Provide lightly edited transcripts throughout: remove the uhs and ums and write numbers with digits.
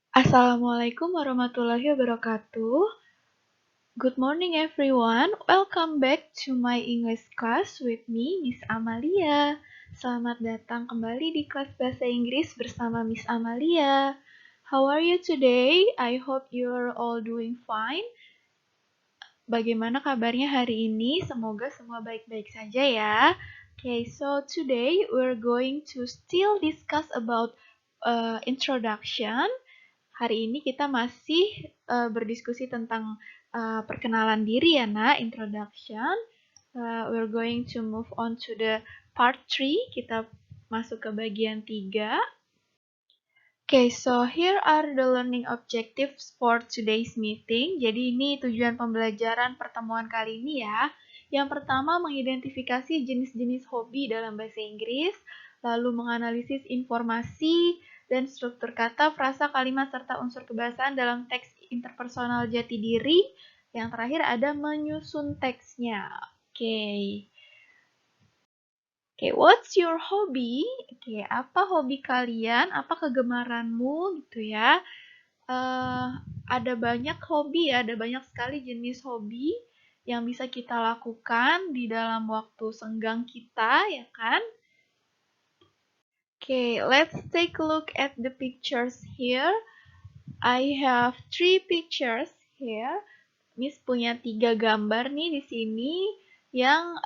Assalamualaikum warahmatullahi wabarakatuh. Good morning everyone. Welcome back to my English class with me, Miss Amalia. Selamat datang kembali di kelas bahasa Inggris bersama Miss Amalia. How are you today? I hope you're all doing fine. Bagaimana kabarnya hari ini? Semoga semua baik-baik saja ya. Okay, so today we're going to still discuss about introduction. Hari ini kita masih berdiskusi tentang perkenalan diri ya, Nak, introduction. We're going to move on to the part 3. Kita masuk ke bagian 3. Okay, so here are the learning objectives for today's meeting. Jadi ini tujuan pembelajaran pertemuan kali ini ya. Yang pertama, mengidentifikasi jenis-jenis hobi dalam bahasa Inggris, lalu menganalisis informasi dan struktur kata, frasa, kalimat, serta unsur kebahasaan dalam teks interpersonal jati diri. Yang terakhir ada menyusun teksnya. Oke. Oke, what's your hobby? Oke, apa hobi kalian? Apa kegemaranmu gitu ya? Ada banyak hobi, ada banyak sekali jenis hobi yang bisa kita lakukan di dalam waktu senggang kita, ya kan? Okay, let's take a look at the pictures here. I have 3 pictures here. Miss punya 3 gambar nih di sini yang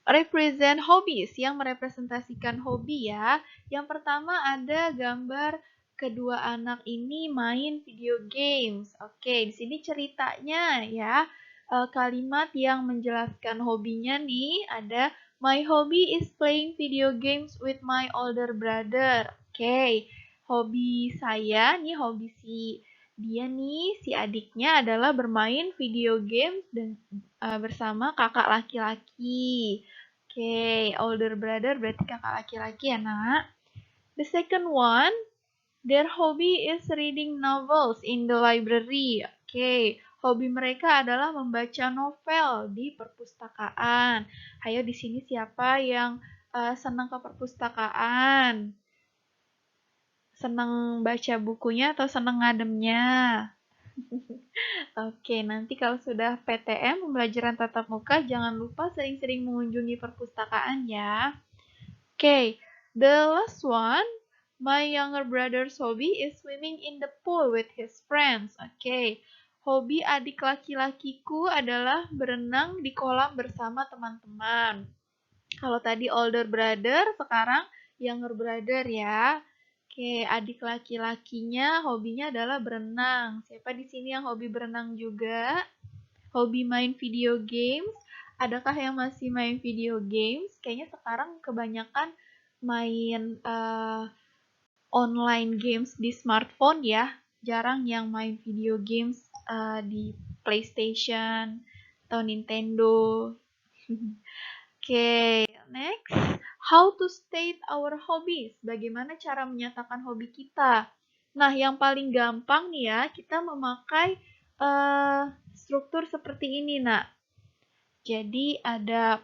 represent hobbies, yang merepresentasikan hobi ya. Yang pertama ada gambar kedua anak ini main video games. Oke, di sini ceritanya ya. Kalimat yang menjelaskan hobinya nih ada my hobby is playing video games with my older brother. Oke, hobi saya nih, hobi dia nih, si adiknya adalah bermain video games dan bersama kakak laki-laki. Oke, older brother berarti kakak laki-laki ya, Nak. The second one, their hobby is reading novels in the library. Oke, hobi mereka adalah membaca novel di perpustakaan. Ayo di sini siapa yang senang ke perpustakaan? Senang baca bukunya atau senang ngademnya? Oke, nanti kalau sudah PTM, pembelajaran tatap muka, jangan lupa sering-sering mengunjungi perpustakaan ya. Oke, the last one, my younger brother's hobby is swimming in the pool with his friends. Oke, hobi adik laki-lakiku adalah berenang di kolam bersama teman-teman. Kalau tadi older brother, sekarang younger brother ya. Oke, adik laki-lakinya hobinya adalah berenang. Siapa di sini yang hobi berenang juga? Hobi main video games? Adakah yang masih main video games? Kayaknya sekarang kebanyakan main online games di smartphone ya. Jarang yang main video games di PlayStation atau Nintendo. Oke, next. How to state our hobbies. Bagaimana cara menyatakan hobi kita? Nah, yang paling gampang nih ya, kita memakai struktur seperti ini, Nak. Jadi ada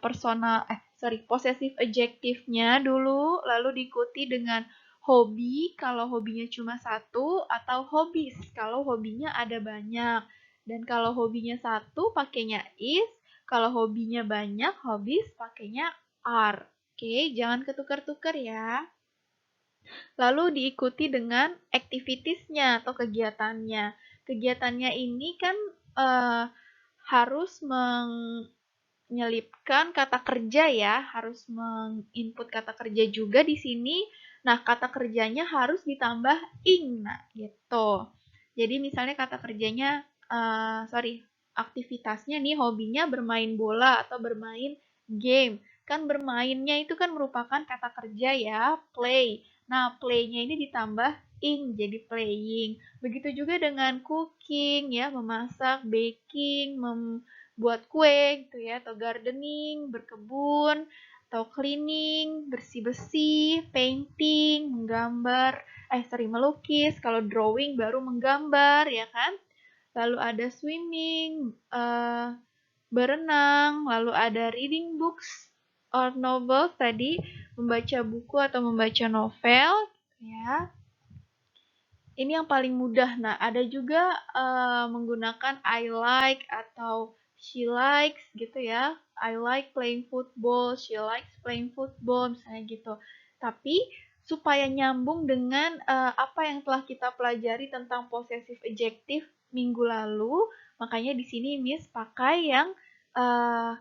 possessive adjective-nya dulu, lalu diikuti dengan hobi kalau hobinya cuma satu, atau hobbies kalau hobinya ada banyak. Dan kalau hobinya satu pakainya is, kalau hobinya banyak, hobbies pakainya are. Oke, jangan ketukar-tukar ya. Lalu diikuti dengan activitiesnya atau kegiatannya. Kegiatannya ini kan harus menyelipkan kata kerja ya, harus menginput kata kerja juga di sini. Nah, kata kerjanya harus ditambah ing, nah gitu. Jadi misalnya kata kerjanya, aktivitasnya nih hobinya bermain bola atau bermain game. Kan bermainnya itu kan merupakan kata kerja ya, play. Nah, play-nya ini ditambah ing jadi playing. Begitu juga dengan cooking ya, memasak, baking, buat kue gitu ya, atau gardening, berkebun, atau cleaning, bersih-bersih, painting, menggambar, melukis, kalau drawing baru menggambar ya kan. Lalu ada swimming, berenang, lalu ada reading books or novels tadi, membaca buku atau membaca novel ya. Ini yang paling mudah. Nah, ada juga menggunakan I like atau she likes gitu ya. I like playing football, she likes playing football, misalnya gitu. Tapi supaya nyambung dengan apa yang telah kita pelajari tentang possessive adjective minggu lalu, makanya di sini Miss pakai yang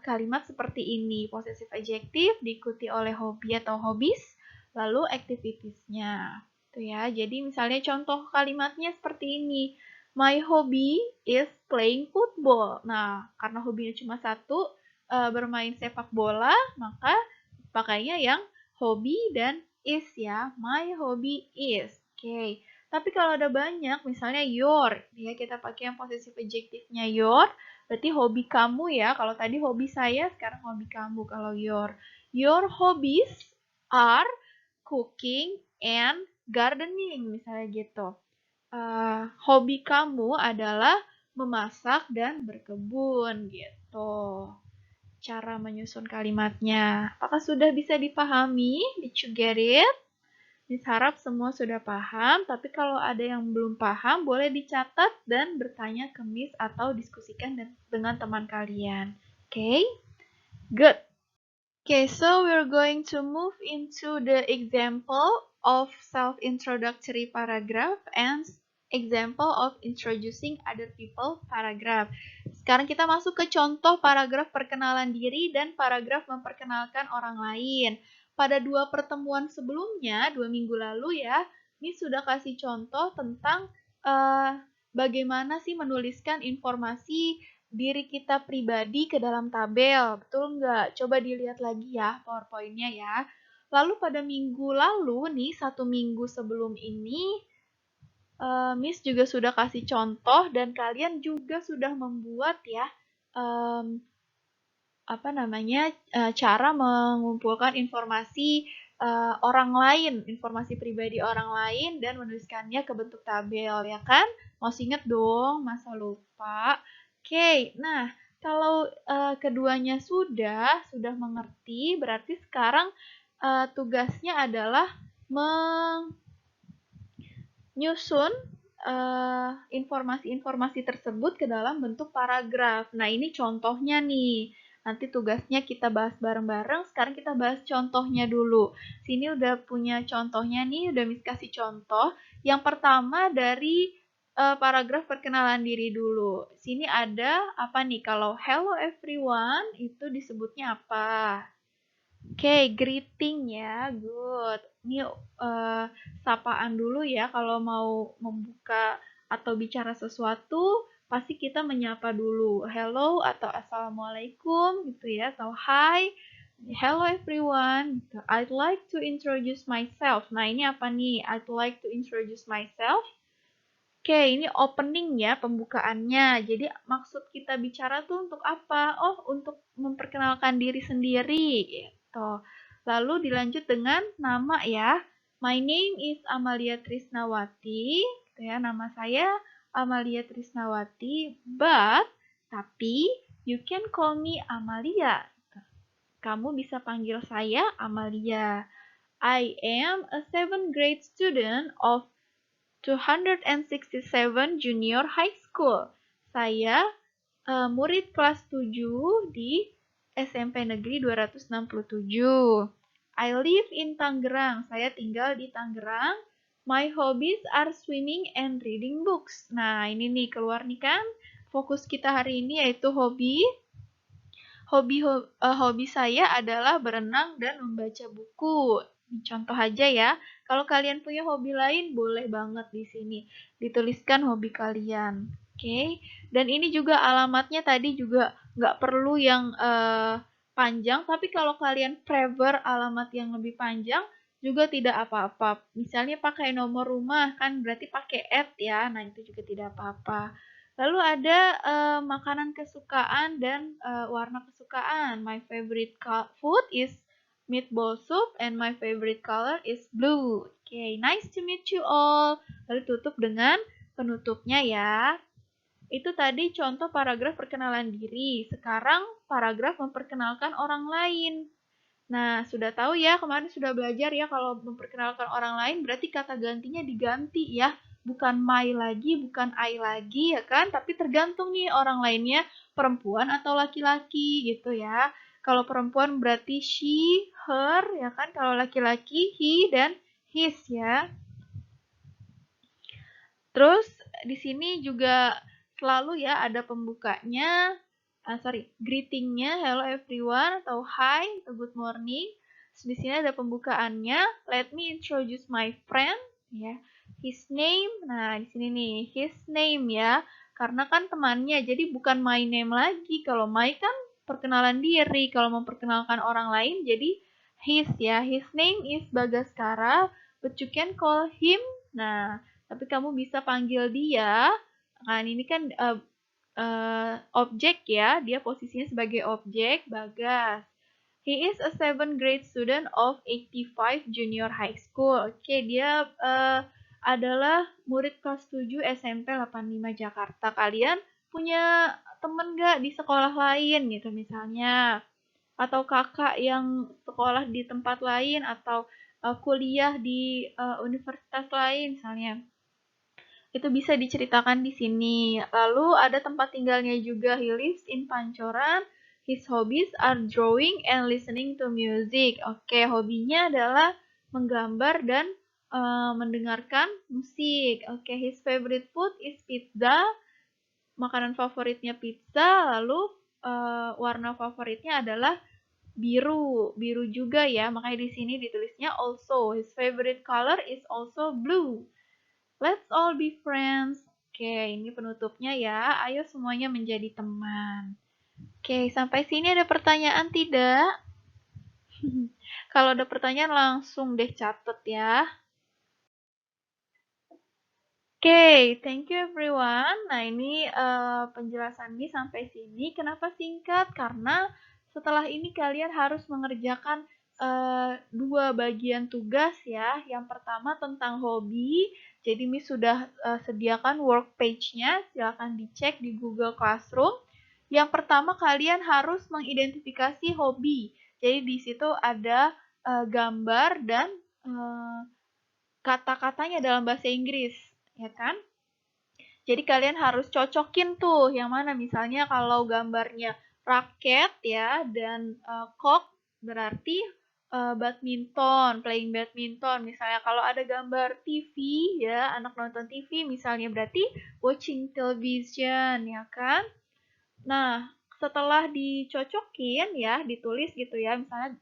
kalimat seperti ini. Possessive adjective diikuti oleh hobi atau hobbies, lalu activitiesnya. Tuh ya, jadi misalnya contoh kalimatnya seperti ini. My hobby is playing football. Nah, karena hobinya cuma satu, bermain sepak bola, maka pakainya yang hobi dan is ya. My hobby is. Oke. Tapi kalau ada banyak, misalnya your, ya kita pakai yang possessive adjective-nya your, berarti hobi kamu ya. Kalau tadi hobi saya, sekarang hobi kamu kalau your. Your hobbies are cooking and gardening, misalnya gitu. Hobi kamu adalah memasak dan berkebun, gitu. Cara menyusun kalimatnya. Apakah sudah bisa dipahami? Did you get it? Miss harap semua sudah paham, tapi kalau ada yang belum paham, boleh dicatat dan bertanya ke Miss atau diskusikan dengan teman kalian. Okay? Good. Okay, so we're going to move into the example of self-introductory paragraph and example of introducing other people paragraph. Sekarang kita masuk ke contoh paragraf perkenalan diri dan paragraf memperkenalkan orang lain. Pada dua pertemuan sebelumnya, 2 minggu lalu ya, ini sudah kasih contoh tentang bagaimana sih menuliskan informasi diri kita pribadi ke dalam tabel. Betul nggak? Coba dilihat lagi ya PowerPoint-nya ya. Lalu pada minggu lalu nih, 1 minggu sebelum ini, Miss juga sudah kasih contoh dan kalian juga sudah membuat ya cara mengumpulkan informasi orang lain, informasi pribadi orang lain dan menuliskannya ke bentuk tabel ya kan? Masih inget dong, masa lupa? Oke, nah kalau keduanya sudah mengerti, berarti sekarang tugasnya adalah menyusun informasi-informasi tersebut ke dalam bentuk paragraf. Nah, ini contohnya nih. Nanti tugasnya kita bahas bareng-bareng. Sekarang kita bahas contohnya dulu. Sini udah punya contohnya nih, udah Miss kasih contoh. Yang pertama dari paragraf perkenalan diri dulu. Sini ada apa nih? Kalau hello everyone itu disebutnya apa? Oke, greeting ya, good. Ini sapaan dulu ya, kalau mau membuka atau bicara sesuatu, pasti kita menyapa dulu. Hello atau assalamualaikum gitu ya, atau hi. Hello everyone. Gitu. I'd like to introduce myself. Nah, ini apa nih? I'd like to introduce myself. Oke, ini opening ya, pembukaannya. Jadi maksud kita bicara tuh untuk apa? Oh, untuk memperkenalkan diri sendiri gitu. Lalu dilanjut dengan nama ya. My name is Amalia Trisnawati. Gitu ya, nama saya Amalia Trisnawati, tapi you can call me Amalia. Kamu bisa panggil saya Amalia. I am a 7th grade student of 267 Junior High School. Saya murid kelas 7 di SMP Negeri 267. I live in Tangerang. Saya tinggal di Tangerang. My hobbies are swimming and reading books. Nah, ini nih keluar nih kan. Fokus kita hari ini yaitu hobi. Hobi saya adalah berenang dan membaca buku. Contoh aja ya. Kalau kalian punya hobi lain, boleh banget di sini dituliskan hobi kalian. Oke. Dan ini juga alamatnya tadi juga nggak perlu yang panjang, tapi kalau kalian prefer alamat yang lebih panjang, juga tidak apa-apa. Misalnya pakai nomor rumah, kan berarti pakai @ ya. Nah, itu juga tidak apa-apa. Lalu ada makanan kesukaan dan warna kesukaan. My favorite food is meatball soup and my favorite color is blue. Okay, nice to meet you all. Lalu tutup dengan penutupnya ya. Itu tadi contoh paragraf perkenalan diri. Sekarang paragraf memperkenalkan orang lain. Nah, sudah tahu ya, kemarin sudah belajar ya kalau memperkenalkan orang lain berarti kata gantinya diganti ya. bukan my lagi, bukan I lagi, ya kan? Tapi tergantung nih orang lainnya perempuan atau laki-laki gitu ya. Kalau perempuan berarti she, her, ya kan? Kalau laki-laki he dan his ya. Terus di sini juga selalu ya ada pembukanya, greetingnya, hello everyone atau hi atau good morning. Terus di sini ada pembukaannya, let me introduce my friend, ya, his name. Nah di sini nih his name ya, karena kan temannya, jadi bukan my name lagi. Kalau my kan perkenalan diri, kalau memperkenalkan orang lain jadi his ya. His name is Bagaskara, but you can call him. Nah tapi kamu bisa panggil dia, kan ini kan objek ya, dia posisinya sebagai objek, Bagas. He is a 7th grade student of 85 Junior High School. Oke, dia adalah murid kelas 7 SMP 85 Jakarta. Kalian punya temen gak di sekolah lain gitu misalnya? Atau kakak yang sekolah di tempat lain atau kuliah di universitas lain misalnya? Itu bisa diceritakan di sini. Lalu ada tempat tinggalnya juga. He lives in Pancoran. His hobbies are drawing and listening to music. Oke, hobinya adalah menggambar dan mendengarkan musik. Oke, his favorite food is pizza. Makanan favoritnya pizza. Lalu warna favoritnya adalah biru. Biru juga ya. Makanya di sini ditulisnya also. His favorite color is also blue. Let's all be friends. Oke, ini penutupnya ya. Ayo semuanya menjadi teman. Oke, sampai sini ada pertanyaan tidak? Kalau ada pertanyaan langsung deh catat ya. Oke, thank you everyone. Nah, ini penjelasan ini sampai sini. Kenapa singkat? Karena setelah ini kalian harus mengerjakan dua bagian tugas ya. Yang pertama tentang hobi. Jadi Miss sudah sediakan work page-nya. Silahkan dicek di Google Classroom. Yang pertama kalian harus mengidentifikasi hobi. Jadi di situ ada gambar dan kata-katanya dalam bahasa Inggris, ya kan? Jadi kalian harus cocokin tuh yang mana misalnya kalau gambarnya raket ya dan cock berarti badminton, playing badminton. Misalnya kalau ada gambar TV ya, anak nonton TV misalnya berarti watching television ya kan? Nah, setelah dicocokin ya, ditulis gitu ya, misalnya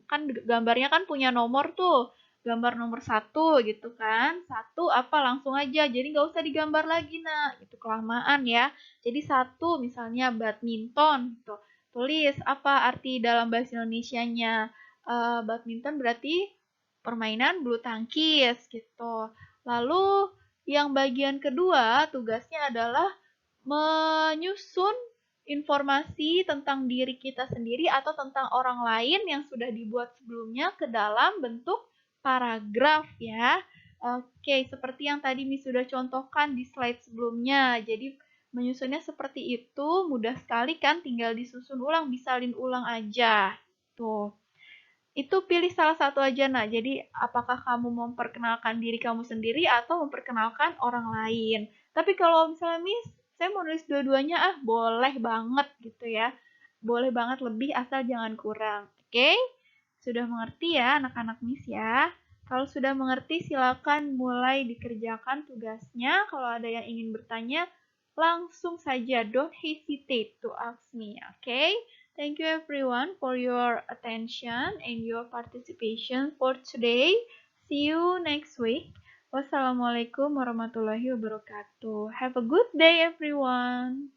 kan gambarnya kan punya nomor tuh, gambar nomor 1 gitu kan, 1 apa langsung aja, jadi nggak usah digambar lagi nak, itu kelamaan ya. Jadi 1 misalnya badminton, gitu. Tulis apa arti dalam bahasa Indonesianya. Badminton berarti permainan bulu tangkis gitu. Lalu yang bagian kedua tugasnya adalah menyusun informasi tentang diri kita sendiri atau tentang orang lain yang sudah dibuat sebelumnya ke dalam bentuk paragraf ya. Oke, seperti yang tadi Miss sudah contohkan di slide sebelumnya. Jadi menyusunnya seperti itu mudah sekali kan, tinggal disusun ulang, disalin ulang aja. Tuh. Itu pilih salah satu aja nah. Jadi apakah kamu memperkenalkan diri kamu sendiri atau memperkenalkan orang lain. Tapi kalau misalnya Miss, saya mau nulis dua-duanya boleh banget gitu ya. Boleh banget lebih asal jangan kurang. Oke? Sudah mengerti ya anak-anak Miss ya? Kalau sudah mengerti silakan mulai dikerjakan tugasnya. Kalau ada yang ingin bertanya, langsung saja. Don't hesitate to ask me, okay? Thank you everyone for your attention and your participation for today. See you next week. Wassalamualaikum warahmatullahi wabarakatuh. Have a good day everyone.